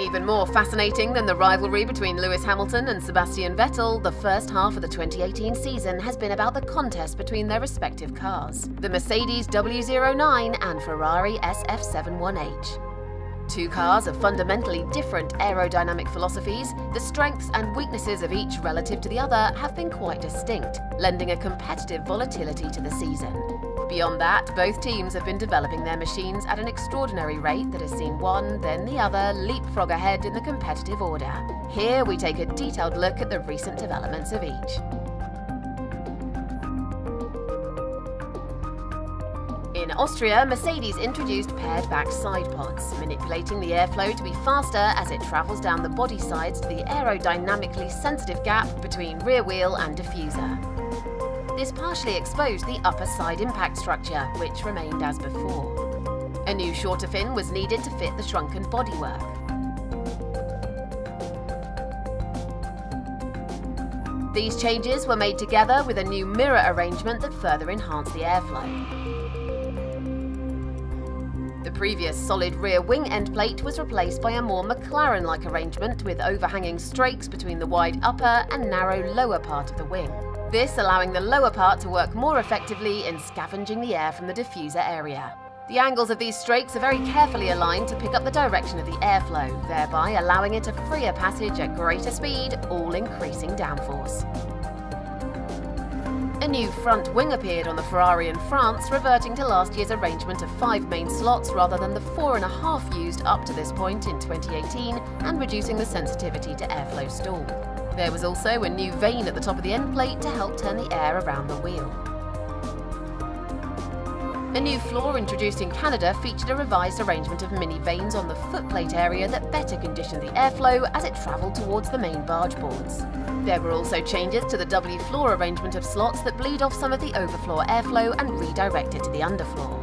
Even more fascinating than the rivalry between Lewis Hamilton and Sebastian Vettel, the first half of the 2018 season has been about the contest between their respective cars, the Mercedes W09 and Ferrari SF71H. Two cars of fundamentally different aerodynamic philosophies, the strengths and weaknesses of each relative to the other have been quite distinct, lending a competitive volatility to the season. Beyond that, both teams have been developing their machines at an extraordinary rate that has seen one, then the other, leapfrog ahead in the competitive order. Here we take a detailed look at the recent developments of each. In Austria, Mercedes introduced paired-back side pods, manipulating the airflow to be faster as it travels down the body sides to the aerodynamically sensitive gap between rear wheel and diffuser. This partially exposed the upper side impact structure, which remained as before. A new shorter fin was needed to fit the shrunken bodywork. These changes were made together with a new mirror arrangement that further enhanced the airflow. The previous solid rear wing end plate was replaced by a more McLaren-like arrangement with overhanging strakes between the wide upper and narrow lower part of the wing. This allowing the lower part to work more effectively in scavenging the air from the diffuser area. The angles of these strakes are very carefully aligned to pick up the direction of the airflow, thereby allowing it a freer passage at greater speed, all increasing downforce. A new front wing appeared on the Ferrari in France, reverting to last year's arrangement of 5 main slots rather than the 4.5 used up to this point in 2018, and reducing the sensitivity to airflow stall. There was also a new vane at the top of the end plate to help turn the air around the wheel. A new floor introduced in Canada featured a revised arrangement of mini vanes on the footplate area that better conditioned the airflow as it travelled towards the main barge boards. There were also changes to the W floor arrangement of slots that bleed off some of the overfloor airflow and redirect it to the underfloor.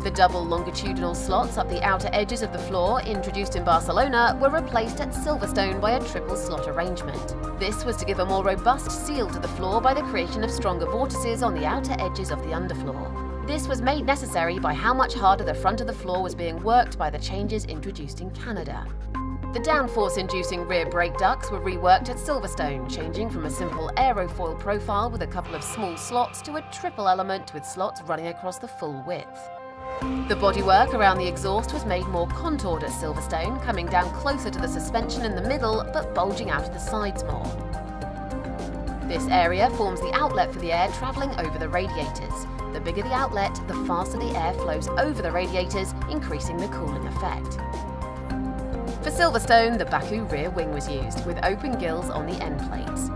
The double longitudinal slots up the outer edges of the floor, introduced in Barcelona, were replaced at Silverstone by a triple slot arrangement. This was to give a more robust seal to the floor by the creation of stronger vortices on the outer edges of the underfloor. This was made necessary by how much harder the front of the floor was being worked by the changes introduced in Canada. The downforce-inducing rear brake ducts were reworked at Silverstone, changing from a simple aerofoil profile with a couple of small slots to a triple element with slots running across the full width. The bodywork around the exhaust was made more contoured at Silverstone, coming down closer to the suspension in the middle but bulging out of the sides more. This area forms the outlet for the air travelling over the radiators. The bigger the outlet, the faster the air flows over the radiators, increasing the cooling effect. For Silverstone, the Baku rear wing was used, with open gills on the end plates.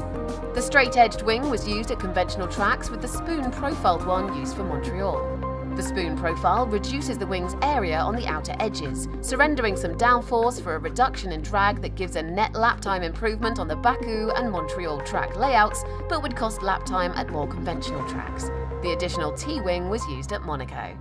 The straight-edged wing was used at conventional tracks, with the spoon-profiled one used for Montreal. The spoon profile reduces the wing's area on the outer edges, surrendering some downforce for a reduction in drag that gives a net lap time improvement on the Baku and Montreal track layouts, but would cost lap time at more conventional tracks. The additional T-wing was used at Monaco.